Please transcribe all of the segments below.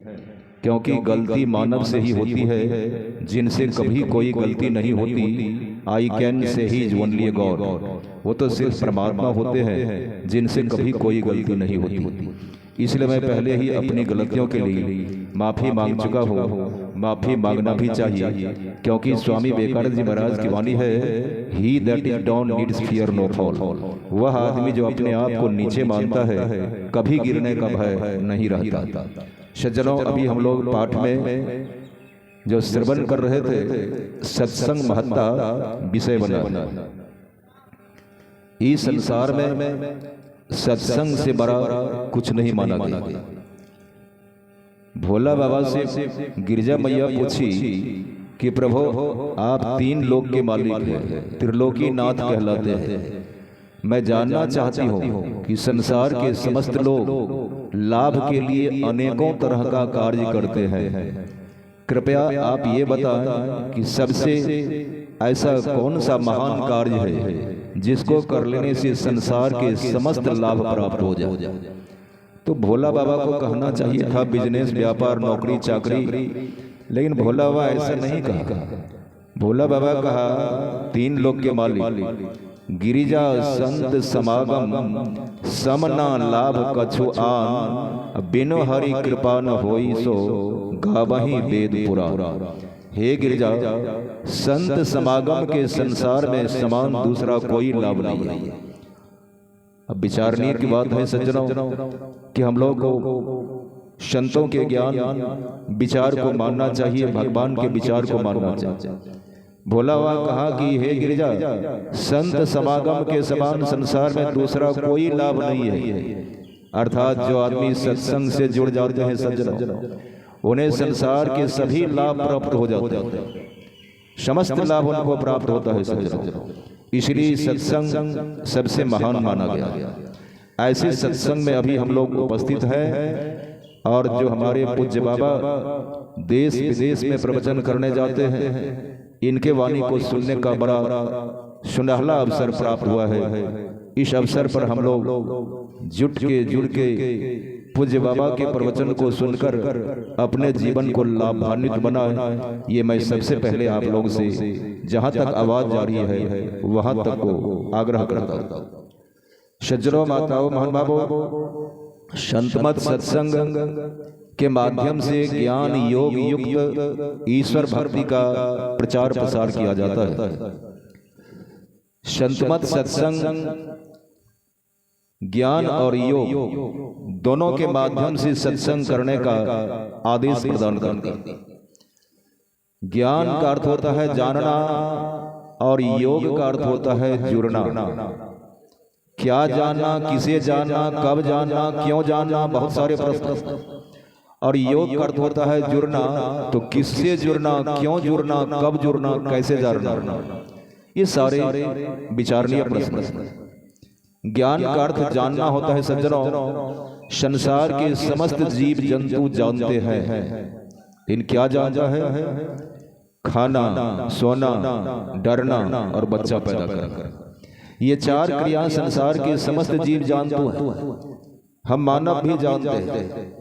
क्योंकि गलती मानव से ही होती है, जिनसे कभी कोई गलती नहीं होती। I can say he is only a god. वो तो सिर्फ परमात्मा होते हैं जिनसे कभी कोई गलती नहीं होती। इसलिए मैं पहले ही अपनी गलतियों के लिए माफ़ी मांग चुका हूँ। माफ़ी मांगना भी चाहिए, क्योंकि स्वामी विवेकानंद जी महाराज की वाणी है, he that is down needs fear no fall. वह आदमी जो अपने आप को नीचे मानता है, कभी गिरने का भय नहीं रहता। सज्जनों, अभी हम लोग पाठ में जो श्रवण कर रहे थे, सत्संग महत्ता विषय बना। इस संसार में सत्संग से बड़ा कुछ नहीं माना गया। भोला बाबा से गिरजा मैया पूछी कि प्रभु, आप तीन लोक के मालिक हैं, त्रिलोकी नाथ कहलाते हैं। मैं जानना चाहती हूँ कि संसार के समस्त लोग लाभ के लिए अनेकों तरह का कार्य करते हैं। कृपया आप ये बताएं कि सबसे ऐसा कौन सा महान कार्य है जिसको कर लेने से संसार के समस्त लाभ प्राप्त हो जाए। तो भोला बाबा को कहना चाहिए था बिजनेस, व्यापार, नौकरी, चाकरी, लेकिन भोला बाबा ऐसा नहीं कहा। भोला बाबा कहा, तीन लोक के मालिक, गिरिजा संत समागम, समना लाभ कछु आन, बिनु हरि कृपा न होई सो गावहि वेद पुराण। हे गिरिजा, संत समागम के संसार में समान दूसरा कोई लाभ नहीं है। अब विचारनीय की बात है सज्जनों कि हम लोग को संतों के ज्ञान विचार को मानना चाहिए, भगवान के विचार को मानना चाहिए। भोला बाबा कहा कि हे गिरिजा, संत समागम के समान संसार में दूसरा कोई लाभ नहीं है। अर्थात जो आदमी सत्संग से जुड़ जाते हैं सज्जनों, उन्हें संसार के सभी लाभ प्राप्त हो जाते हैं, समस्त लाभ उनको प्राप्त होता है सज्जनों। इसलिए सत्संग सबसे महान माना गया। ऐसे सत्संग में अभी हम लोग उपस्थित हैं, और जो हमारे पूज्य बाबा देश विदेश में प्रवचन करने जाते हैं, इनके वाणी को सुनने का बड़ा सुनहला अवसर प्राप्त हुआ है। इस अवसर पर हम लोग जुड़ के पूज्य बाबा के प्रवचन को सुनकर अपने जीवन को लाभान्वित बनाए, ये मैं सबसे पहले आप लोग से जहाँ तक आवाज जारी है वहाँ तक को आग्रह करता हूँ। सज्जनों, माताओं, महानुभावों, संतमत सत्संग के माध्यम से ज्ञान योग युक्त ईश्वर भक्ति का प्रचार प्रसार किया जाता है। संतमत सत्संग ज्ञान और योग दोनों के माध्यम से सत्संग करने का आदेश प्रदान करता है। ज्ञान का अर्थ होता है जानना, और योग का अर्थ होता है जुड़ना। क्या जानना, किसे जानना, कब जानना, क्यों जानना, बहुत सारे प्रश्न। और योग का अर्थ होता है जुड़ना, तो किससे जुड़ना, क्यों जुड़ना, कब जुड़ना, कैसे जुड़ना, ये सारे विचारणीय प्रश्न। ज्ञान का अर्थ जानना होता है सज्जनों, संसार के समस्त जीव जंतु जानते हैं। इन क्या जानता है? खाना, सोना, डरना और बच्चा पैदा करना। ये चार क्रिया संसार के समस्त जीव जानते हैं। हम मानव भी जानते हैं,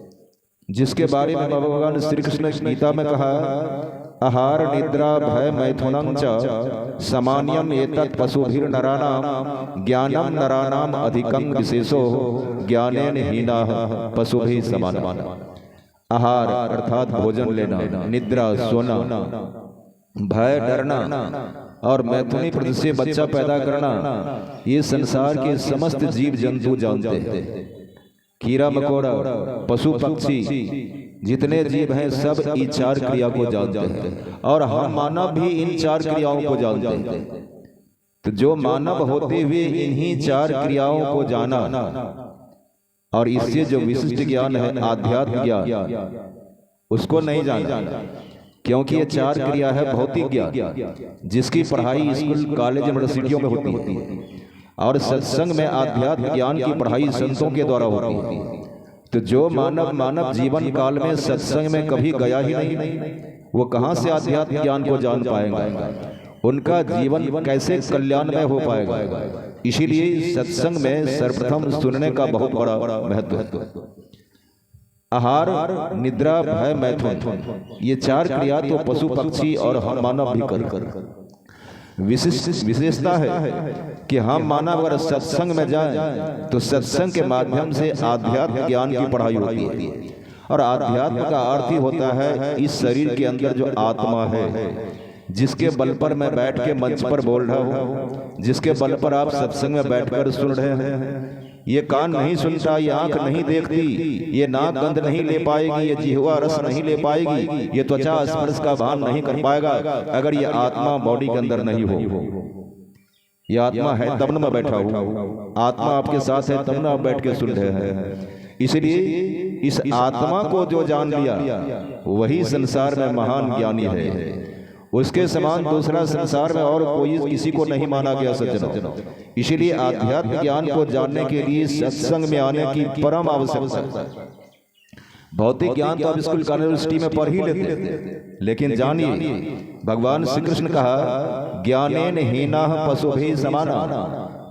जिसके बारे में भगवान श्री कृष्ण गीता में कहा, आहार निद्रा भय मैथुनं च सामान्यम एतत् पशुभिर नराणाम ज्ञानम नराणाम अधिकं विशेषो ज्ञानेन हीनाः पशुभिः समानः। आहार अर्थात भोजन लेना, निद्रा सोना, भय डरना, और मैथुनी प्रति से बच्चा पैदा करना, ये संसार के समस्त जीव जंतु जानते हैं। कीड़ा मकोड़ा, पशु पक्षी, जितने जीव हैं सब इन चार क्रिया को जानते हैं, और हम मानव भी इन चार क्रियाओं को जानते हैं। तो जो मानव होते हुए इन्हीं चार क्रियाओं को जाना, और इससे जो विशिष्ट ज्ञान है आध्यात्म ज्ञान, उसको नहीं जाना, क्योंकि ये चार क्रिया है भौतिक ज्ञान, जिसकी पढ़ाई स्कूल, कॉलेज, यूनिवर्सिटियों में होती है, और सत्संग में आध्यात्म ज्ञान की पढ़ाई संतों के द्वारा होती है। तो जो मानव जीवन काल में सत्संग में कभी गया ही नहीं, वो कहाँ से आध्यात्म ज्ञान को जान पाएगा? उनका जीवन कैसे कल्याणमय हो पाएगा? इसीलिए सत्संग में सर्वप्रथम सुनने का बहुत बड़ा महत्व है। आहार, निद्रा, भय, मैथुन, ये 4 क्रिया तो पशु पक्षी और हम मानव भी कर। विशेषता है कि हम मानव अगर सत्संग में जाएं तो सत्संग के माध्यम से आध्यात्म ज्ञान की पढ़ाई होती है। और आध्यात्म का अर्थ ही होता है इस शरीर के अंदर जो आत्मा है, जिसके बल पर मैं बैठ के मंच पर बोल रहा हूँ, जिसके बल पर आप सत्संग में बैठकर सुन रहे हैं। ये कान नहीं सुनता, ये आंख नहीं देखती, ये नाक गंध नहीं ले पाएगी, ये जिह्वा रस नहीं ले पाएगी, ये त्वचा स्पर्श का भान नहीं कर पाएगा अगर ये आत्मा बॉडी के अंदर नहीं हो। ये आत्मा है तब न मैं बैठा हूँ, आत्मा आपके साथ है तब न आप बैठ के सुन रहे हैं। इसलिए इस आत्मा को जो जान लिया वही संसार में महान ज्ञानी है। उसके समान दूसरा संसार में और कोई किसी को नहीं माना गया सज्जनों। इसीलिए आध्यात्म ज्ञान को जानने के लिए सत्संग में आने की परम आवश्यकता है। भौतिक ज्ञान तो आप स्कूल कॉलेज यूनिवर्सिटी में पढ़ ही लेते हैं, लेकिन जानिए भगवान श्री कृष्ण कहा ज्ञानेन हीनाः पशुभिः समाना।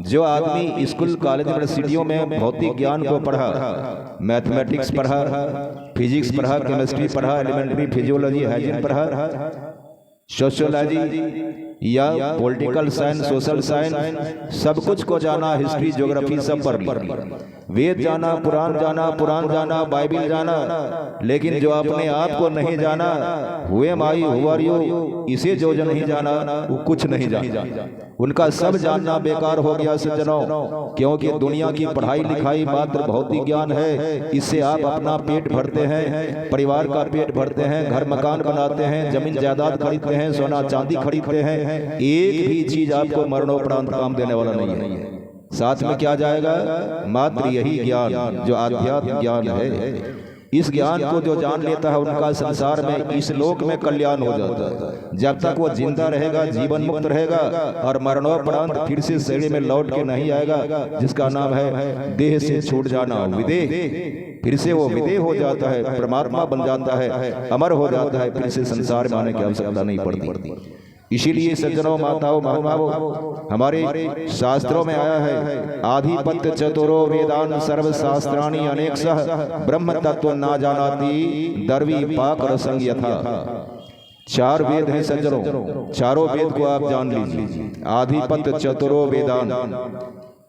जो आदमी स्कूल कॉलेज यूनिवर्सिटियों में भौतिक ज्ञान को पढ़ा, मैथमेटिक्स पढ़ा, फिजिक्स पढ़ा, केमिस्ट्री पढ़ा, एलिमेंट्री फिजियोलॉजी, हाइजीन पढ़ा, सोशियोलॉजी या पॉलिटिकल साइंस, सोशल साइंस, सब कुछ को जाना, हिस्ट्री, ज्योग्राफी सब पढ़ लिया, वेद जाना, पुराण जाना, बाइबिल जाना, लेकिन जो अपने आप को नहीं जाना, हुए माई हुआ इसे जो नहीं जाना वो कुछ नहीं जाना। उनका सब जानना बेकार हो गया सज्जनों, क्योंकि दुनिया की पढ़ाई लिखाई मात्र भौतिक ज्ञान है। इससे आप अपना पेट भरते हैं, परिवार का पेट भरते हैं, घर मकान बनाते हैं, जमीन जायदाद खरीदते हैं, सोना चांदी खरीदते हैं। एक भी चीज आपको मरणोपरांत काम देने वाला नहीं है। साथ में क्या जाएगा? मात्र यही ज्ञान जो आध्यात्म ज्ञान है। इस ज्ञान को जो जान लेता है उनका संसार में, इस लोक में कल्याण हो जाता है। जब तक वो जिंदा रहेगा, जीवन मुक्त रहेगा और मरणोपरांत फिर से शरीर में लौट के नहीं आएगा, जिसका नाम है देह से छूट जाना, विदेह। फिर से वो विदेह हो जाता है, परमात्मा बन जाता है, अमर हो जाता है, फिर से संसार में आने की आवश्यकता नहीं पड़ती। इसीलिए सज्जनों, माताओं, महानुभावों, हमारे शास्त्रों में आया है आधिपत्य चतुरो वेदान सर्वशास्त्राणि अनेकशः ब्रह्म तत्व ना जानाति दर्वी पाक रसंग यथा। 4 वेद हैं सज्जनों, चारों वेद को आप जान लीजिए। आधिपत्य चतुरो वेदान,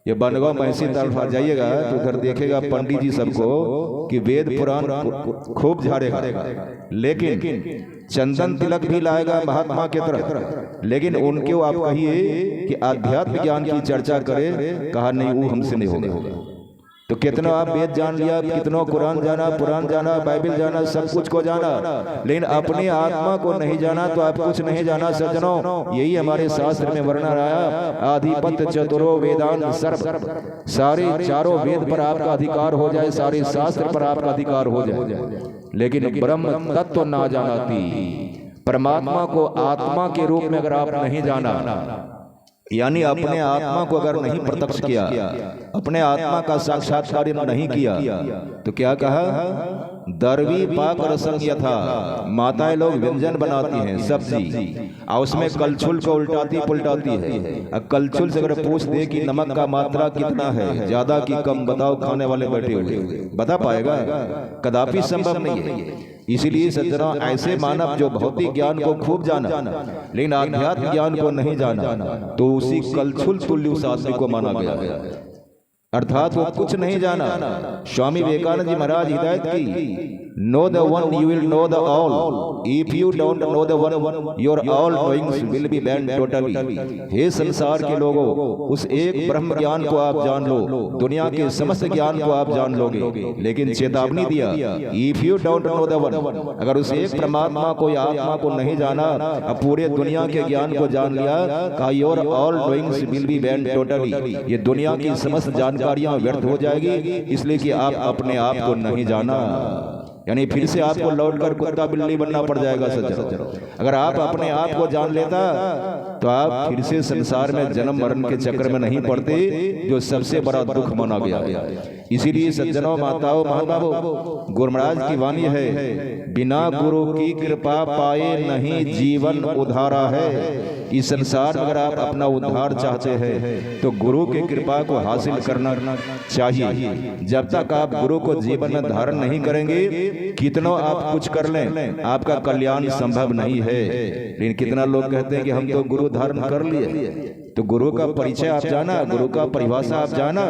ये बनगांव महसी तरफ आ जाइएगा तो उधर देखेगा पंडित जी सबको कि वेद पुराण खूब झाड़ेगा, लेकिन चंदन तिलक भी लाएगा महात्मा के तरफ, लेकिन उनके आप कहिए कि आध्यात्म ज्ञान की चर्चा करें, कहा नहीं वो हमसे नहीं होगा। तो कितना आप वेद जान लिया, कितनों कुरान जाना, पुराण जाना, बाइबिल जाना, सब कुछ को जाना, लेकिन अपने आत्मा को नहीं जाना तो आप कुछ नहीं जाना सज्जनों। यही हमारे शास्त्र में वर्णन आया, आधिपत्य चतुरो वेदान सर्व, सारे चारों वेद पर आपका अधिकार हो जाए, सारे शास्त्र पर आपका अधिकार हो जाए, लेकिन ब्रह्म तत्व ना जानाती, परमात्मा को आत्मा के रूप में अगर आप नहीं जाना, यानी अपने आत्मा को अगर नहीं प्रत्यक्ष किया, अपने आत्मा का साक्षात्कार नहीं किया, तो क्या कहा? दर्वी पाक रसंग यथा। माताएं लोग व्यंजन बनाती हैं, सब्जी, और उसमें कलछुल को उल्टाती पुलटाती है। कलछुल से अगर पूछ दे कि नमक का मात्रा कितना है, ज्यादा कि कम, बताओ, खाने वाले बैठे हुए बता पाएगा? कदापि संभव नहीं है। इसीलिए सज्जनों, ऐसे मानव जो भौतिक ज्ञान को खूब जाना लेकिन आध्यात्म ज्ञान को नहीं जाना, तो उसी कलछुल तुल्य उस आदमी को माना गया है, अर्थात वो कुछ नहीं जाना। स्वामी विवेकानंद जी महाराज हिदायत की, know the one you will know the all, if you don't know the one your all knowings will be banned totally. हे संसार के लोगों, उस एक ब्रह्म ज्ञान को आप जान लो, दुनिया के समस्त ज्ञान को आप जान लोगे, लेकिन चेतावनी दिया, if you don't know the one, अगर उस एक परमात्मा को या आत्मा को नहीं जाना, अब पूरे दुनिया के ज्ञान को जान लिया, कहा your all knowings will be banned totally, ये दुनिया की समस्त जानकारियां व्यर्थ हो जाएगी, इसलिए कि आप अपने आप को नहीं जाना। यानी फिर से आपको लौटकर कुत्ता बिल्ली बनना पड़ जाएगा सज्जनों। अगर आप अपने आप को जान लेता तो आप फिर से संसार में जन्म मरण के चक्कर में नहीं पड़ते, जो सबसे बड़ा दुख माना गया है। इसीलिए सज्जनों, माताओं, महानुभावों, गुरु महाराज की वाणी है, बिना गुरु की कृपा पाए नहीं जीवन उधारा है। इस संसार में अगर आप अपना उद्धार चाहते हैं तो गुरु की कृपा को हासिल करना चाहिए। जब तक आप गुरु को जीवन में धारण नहीं करेंगे, कितनों आप कुछ कर लें, आपका कल्याण संभव नहीं है। लेकिन कितना लोग कहते हैं कि हम तो गुरु धारण कर लिए। तो गुरु का परिचय आप जाना, गुरु का परिभाषा आप जाना।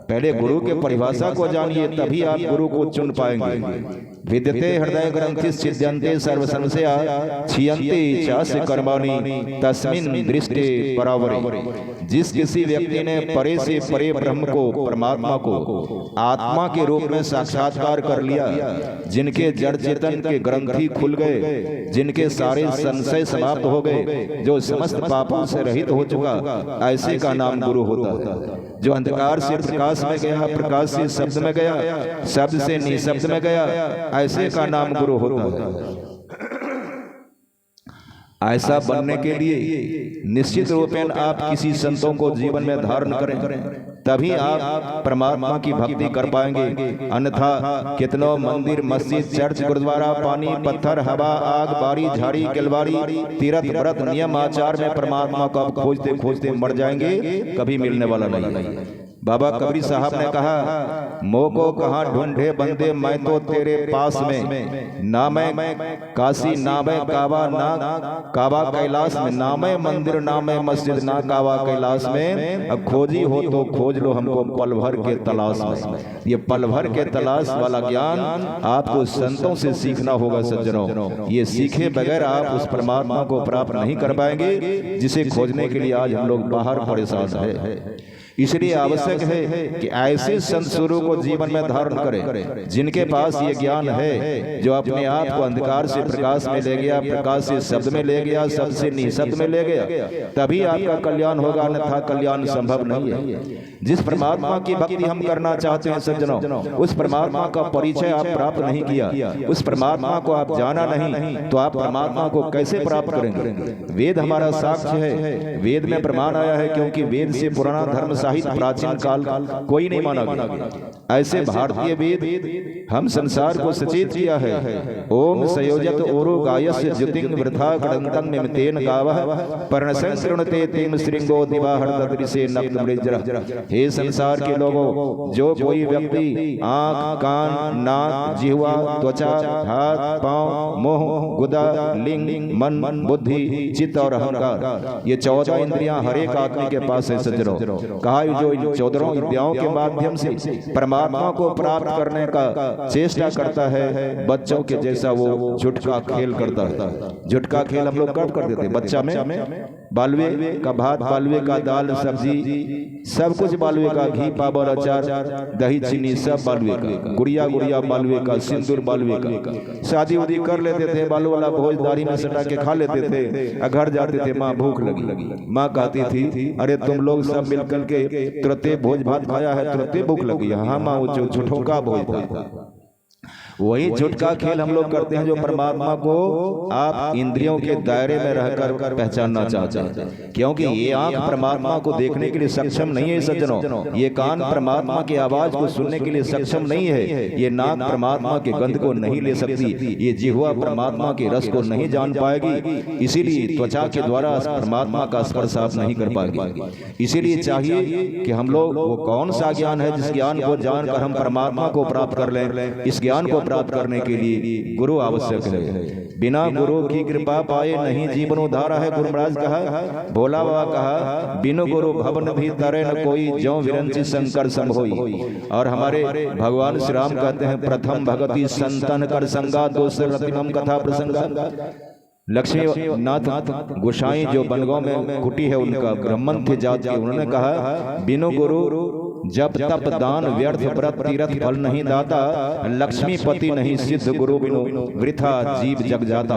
पहले गुरु के परिभाषा को जानिए, तभी आप गुरु को चुन पाएंगे। विद्यते हृदय ग्रंथि छिद्यन्ते सर्व संशया क्षीयन्ते चास्य कर्माणि तस्मिन् दृष्टे परावरे। जिस किसी व्यक्ति ने परे से परे ब्रह्म को, परमात्मा को आत्मा के रूप में साक्षात्कार कर लिया, जिनके जड़ चेतन के ग्रंथि खुल गए, जिनके सारे संशय समाप्त हो गए, जो समस्त पापों से रहित हो चुका, ऐसे का नाम गुरु होता है। जो अंधकार से प्रकाश में गया, प्रकाश से शब्द में गया, शब्द से निशब्द में गया, ऐसे का नाम गुरु होता है। ऐसा बनने के लिए निश्चित रूपेण आप किसी संतों को जीवन में धारण करें, तभी आप परमात्मा की भक्ति कर पाएंगे। अन्यथा कितनों मंदिर, मस्जिद, चर्च, गुरुद्वारा, पानी, पत्थर, हवा, आग, बारी, झाड़ी, किलवारी, तीर्थ, व्रत, नियम, आचार में परमात्मा को आप खोजते खोजते मर जाएंगे, कभी मिलने वाला नहीं। बाबा कबीर साहब ने कहा, मोह को कहाँ ढूंढे बंदे, मैं तो तेरे पास में, ना मैं काशी, ना मैं काबा, ना काबा कैलाश में, ना मैं मंदिर, ना मैं मस्जिद, ना काबा कैलाश में, अब खोजी हो तो खोज लो हमको पल भर के तलाश में। ये पल भर के तलाश वाला ज्ञान आपको संतों से सीखना होगा सज्जनों। ये सीखे बगैर आप उस परमात्मा को प्राप्त नहीं कर पाएंगे, जिसे खोजने के लिए आज हम लोग बाहर परेशान है। इसलिए आवश्यक है कि ऐसे संत स्वरूप को जीवन में धारण करें, जिनके पास ये ज्ञान है, जो अपने आप को अंधकार से प्रकाश में ले गया, प्रकाश से शब्द में ले गया, शब्द से निशब्द में ले गया, तभी आपका कल्याण होगा, अन्यथा कल्याण संभव नहीं है। जिस परमात्मा की भक्ति हम करना चाहते हैं सज्जनों, उस परमात्मा का परिचय आप प्राप्त नहीं किया, उस परमात्मा को आप जाना नहीं, तो आप परमात्मा को कैसे प्राप्त करेंगे? वेद हमारा साक्ष्य है, वेद में प्रमाण आया है, क्योंकि वेद से पुराना धर्म साहित्य प्राचीन काल कोई नहीं माना गया। ऐसे भारतीय वेद हम संसार को सचेत किया है। ओम संयोजत ओरो गायस्य ज्योतिंग वृथा कडंतं मिमतेन गावः पर्णसंकृणते तेम श्रृंगो दिवाहरदृशे नक्तमृजरः। हे संसार के लोगों, जो कोई व्यक्ति आंख, कान, नाक, जिह्वा, त्वचा, हाथ, पांव, मुंह, गुदा, लिंग, मन, बुद्धि, चित्त और अहंकार, ये 14 इंद्रियां हर एक आदमी के पास है सज्जनों। कहा जो इन 14 इंद्रियों के माध्यम से परमात्मा को प्राप्त करने का चेष्टा करता है, बच्चों के जैसा वो झुटका खेल करता है। झुटका खेल हम लोग कब करते थे? बच्चा में बालवे का भात, बालवे का दाल, सब्जी, सब कुछ बालवे का, घी, पापड़, अचार, दही, चीनी, सब बालवे का, गुड़िया गुड़िया बालवे का, सिंदूर बालवे का। शादी उदी कर लेते थे, बालू वाला भोज दाढ़ी में सटा के खा लेते थे। घर जाते थे, माँ भूख लगी, माँ कहती थी, अरे तुम लोग सब मिलकर के तुरंते भोज भात खाया है, तुरंते भूख लगी। हाँ माँ, वो जो झूठों का भोज था। वही झुटका खेल हम लोग करते हैं, जो परमात्मा को आप इंद्रियों के दायरे में रहकर पहचानना चाहते हैं। क्योंकि ये आंख परमात्मा को देखने के लिए सक्षम नहीं है सज्जनों, ये कान परमात्मा की आवाज को सुनने के लिए सक्षम नहीं है, ये नाक परमात्मा के गंध को नहीं ले सकती, ये जिह्वा परमात्मा के रस को नहीं जान पाएगी, इसीलिए त्वचा के द्वारा परमात्मा का स्पर्श आप नहीं कर पाएगी। इसीलिए चाहिए कि हम लोग, वो कौन सा ज्ञान है जिस ज्ञान को जानकर हम परमात्मा को प्राप्त कर लें? इस ज्ञान को प्राप्त करने के लिए गुरु आवश्यक है। बिना गुरु की कृपा पाए नहीं जीवन उधारा है। गुरु महाराज कहा, भोला बाबा कहा, बिनु गुरु भवन भी तरे न कोई, ज्यों विरंची शंकर सम होई। और हमारे भगवान श्री राम कहते हैं, प्रथम भगति संतन कर संगा, दूसरे रतिमम कथा प्रसंगा। लक्ष्मी नाथ गोसाई जो बनगांव में कुटी है, उनका ब्राह्मण थे जात के, उन्होंने कहा, बिनु गुरु जब तप दान व्यर्थ व्रत तीर्थ फल नहीं दाता, लक्ष्मीपति नहीं सिद्ध गुरु बिनु वृथा जीव जग जाता।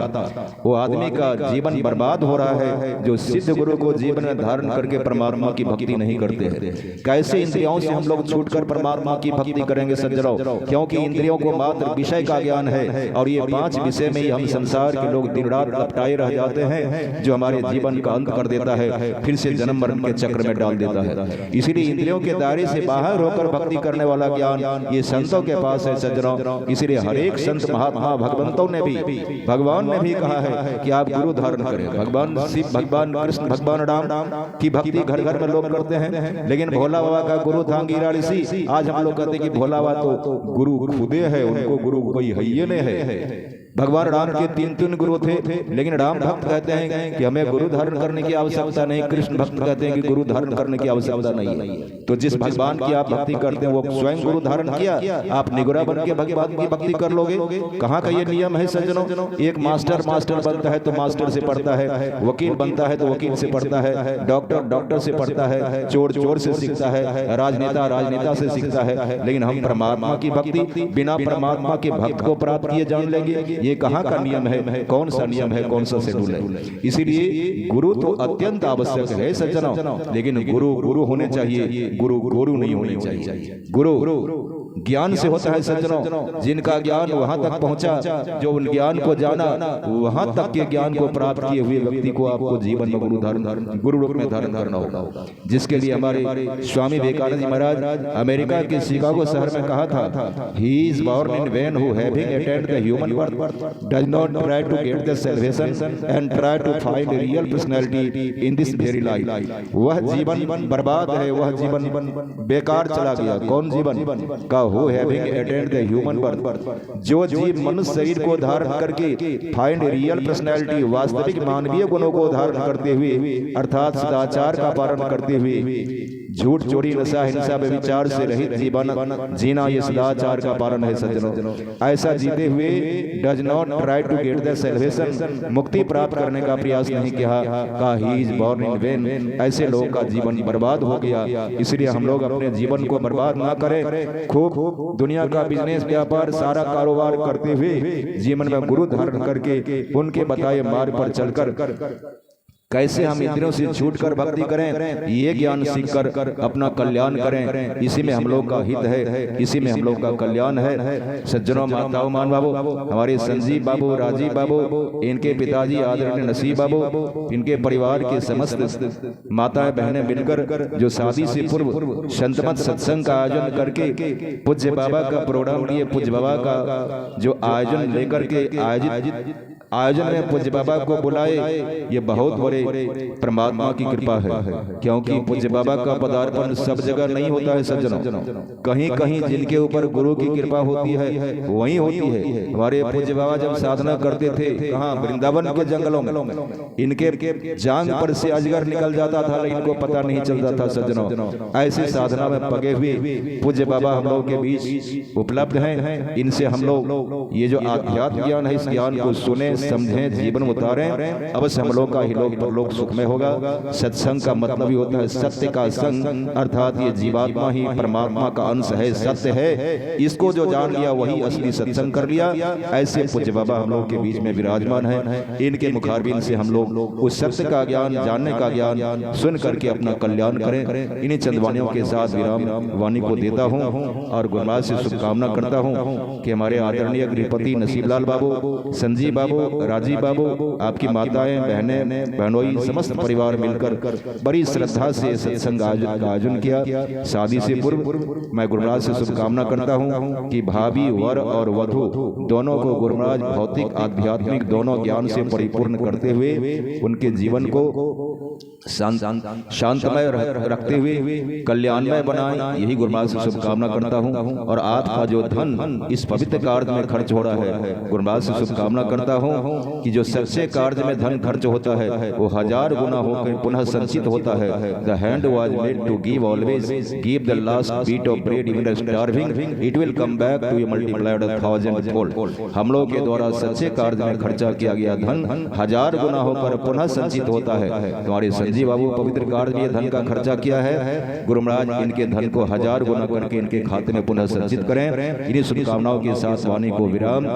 वो आदमी का जीवन बर्बाद हो रहा है जो सिद्ध गुरु को जीवन में धारण करके परमात्मा की भक्ति नहीं करते हैं। कैसे इंद्रियों से हम लोग छूटकर परमात्मा की भक्ति करेंगे सज्जनों? क्योंकि इंद्रियों को मात्र विषय का ज्ञान है, और ये 5 विषय में ही हम संसार के लोग दिन रात लपटाए रह जाते हैं, जो हमारे जीवन का अंत कर देता है, फिर से जन्म मरण के चक्र में डाल देता है। इसीलिए इंद्रियों के दायरे से बाहर होकर भक्ति करने वाला ज्ञान ये संतों के पास है सज्जनों। इसलिए हर एक संत महात्मा भगवंतों ने भी, भगवान ने भी कहा है कि आप गुरु धारण करें। भगवान शिव, भगवान कृष्ण, भगवान राम की भक्ति घर घर में लोग करते हैं, लेकिन भोला बाबा का गुरु था अंगिरा ऋषि। आज हम लोग कहते हैं कि भोला बाबा तो गुरु खुदे है, उनको गुरु कोई है ही नहीं है। भगवान राम के 3 गुरु थे, लेकिन राम भक्त कहते हैं कि हमें गुरु धारण करने की आवश्यकता नहीं। कृष्ण भक्त कहते हैं कि गुरु धारण करने की आवश्यकता नहीं है। तो जिस भगवान की आप भक्ति करते हैं वो स्वयं गुरु धारण किया, आप निगुरा बन के भगवान की भक्ति कर लोगे। कहाँ का ये नियम है सज्जनों? एक मास्टर बनता है तो मास्टर से पढ़ता है, वकील बनता है तो वकील से पढ़ता है, डॉक्टर से पढ़ता है, चोर से सीखता है, राजनेता से सीखता है। लेकिन हम परमात्मा की भक्ति बिना परमात्मा के भक्त को प्राप्त किए जान लेंगे? ये कहाँ का नियम है? कौन सा नियम है? कौन सा शेड्यूल है? इसीलिए गुरु तो अत्यंत आवश्यक है सज्जनों, लेकिन गुरु होने चाहिए, गुरु नहीं होने चाहिए। गुरु ज्ञान से होता है सज्जनों। जिनका ज्ञान वहां तक पहुंचा, जो उन ज्ञान को जाना, वहां तक के ज्ञान को प्राप्त किए हुए व्यक्ति को आपको जीवन में गुरु रूप में धारण करना होगा। जिसके लिए हमारे स्वामी विवेकानंद जी महाराज अमेरिका के शिकागो शहर में कहा था, he is born in vain who having attend the human birth does not try to get the salvation and try to find real personality in this very life. वह जीवन बर्बाद है, वह जीवन बेकार चला गया। कौन जीवन का? Who having attend the human birth, जो जीव मनुष्य शरीर को धारण करके फाइंड रियल पर्सनैलिटी, वास्तविक मानवीय गुणों को धारण करते हुए, अर्थात सदाचार का पालन करते हुए, झूठ चोरी नशा हिंसा व्यभिचार से रहित जीवन जीना, ये सदाचार का पालन है सज्जनों। ऐसा जीते हुए does not try to get the salvation, मुक्ति प्राप्त करने का प्रयास नहीं किया, का he is born in vain. ऐसे लोगों का जीवन बर्बाद हो गया। इसलिए हम लोग अपने जीवन को बर्बाद ना करें। खूब दुनिया का बिजनेस, व्यापार, सारा कारोबार करते हुए जीवन में गुरु धारण करके उनके बताए मार्ग पर चलकर कैसे हम इंद्रियों से छूटकर भक्ति करें, ये ज्ञान सीखकर अपना कल्याण करें। इसी में हम लोग का हित है, इसी में हम लोग का कल्याण है। सज्जनों, माताओं, मान बाबू, हमारे संजीव बाबू, राजीव बाबू, इनके पिताजी आदरणीय नसीब बाबू, इनके परिवार के समस्त माताएं बहनें मिलकर जो शादी से पूर्व संतमत सत्संग का आयोजन करके पूज्य बाबा का प्रोग्राम लिए, पूज्य बाबा का जो आयोजन लेकर के आयोजन में पूज्य बाबा को बुलाए, ये बहुत बड़े परमात्मा की कृपा है। क्योंकि पूज्य बाबा का पदार्पण सब जगह नहीं होता है सज्जनों। कहीं कहीं जिनके ऊपर गुरु की कृपा होती है वहीं होती है। हमारे पूज्य बाबा जब साधना करते थे, कहाँ? वृंदावन के जंगलों में। इनके जांग पर से अजगर निकल जाता था, लेकिन इनको पता नहीं चलता था सज्जनों। ऐसी साधना में पगे हुए पूज्य बाबा हम लोग के बीच उपलब्ध हैं। इनसे हम लोग ये जो आध्यात्म ज्ञान है, इस ज्ञान को सुने, समझें, जीवन उतारें। अवश्य हम लोग का ही लोग सुख में होगा। सत्संग का मतलब ही होता है सत्य का संग, अर्थात ये जीवात्मा ही परमात्मा का अंश है, सत्य है। इसको जो जान लिया वही असली सत्संग कर लिया। ऐसे पूज्य बाबा हम लोग के बीच में विराजमान है। इनके मुखारबिन से हम लोग उस सत्य का ज्ञान, जानने का ज्ञान सुन करके अपना कल्याण करें। इन्हीं चंदवानियों के साथ विराम वाणी को देता हूँ और गुरुराज से शुभकामना करता हूँ कि हमारे आदरणीय गृहपति नसीबलाल बाबू, संजीव बाबू, राजीव बाबू, आपकी माताएं, बहनें, बहनोई, समस्त परिवार मिलकर बड़ी श्रद्धा से सत्संग का आयोजन किया। शादी से पूर्व मैं गुरुराज से शुभकामना करता हूं कि भाभी, वर और वधू दोनों को गुरुराज भौतिक आध्यात्मिक दोनों ज्ञान से परिपूर्ण करते हुए उनके जीवन को शांतमय रखते हुए कल्याणमय बनाए, यही गुरुराज से शुभकामना करता हूं। और आपका जो धन इस पवित्र कार्य में खर्च हो रहा है, गुरुराज से शुभकामना करता हूं कि जो सच्चे कार्य में धन खर्च होता है वो 1000 गुना होकर पुनः संचित होता है। The hand was made to give, always give the last beat of bread even the starving, it will come back to you multiplied 1000-fold। हम लोग के द्वारा सच्चे कार्य में खर्चा किया गया धन 1000 गुना होकर पुनः संचित होता है। हमारे संजीव बाबू पवित्र कार्य में धन का खर्चा किया है। गुरु महाराज इनके धन को 1000 गुना करके इनके खाते में पुनः संचित करें। इन्हीं शुभकामनाओं के साथ वाणी को विराम।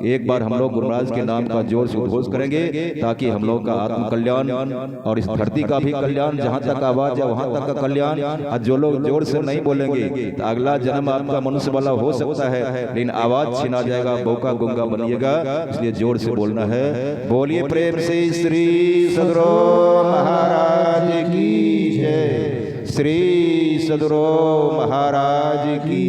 एक बार हम लोग गुरु महाराज के नाम का जोर से उद्घोष करेंगे ताकि हम लोग का आत्म कल्याण और इस धरती का भी कल्याण, जहाँ तक आवाज है वहां तक का कल्याण। और जो लोग जोर से नहीं बोलेंगे तो अगला जन्म आपका मनुष्य वाला हो सकता है, लेकिन आवाज छिना जाएगा, बोका गुंगा बनिएगा। इसलिए जोर से बोलना है। बोलिए प्रेम से श्री सदगुरु महाराज की जय, श्री सद्गुरु महाराज की।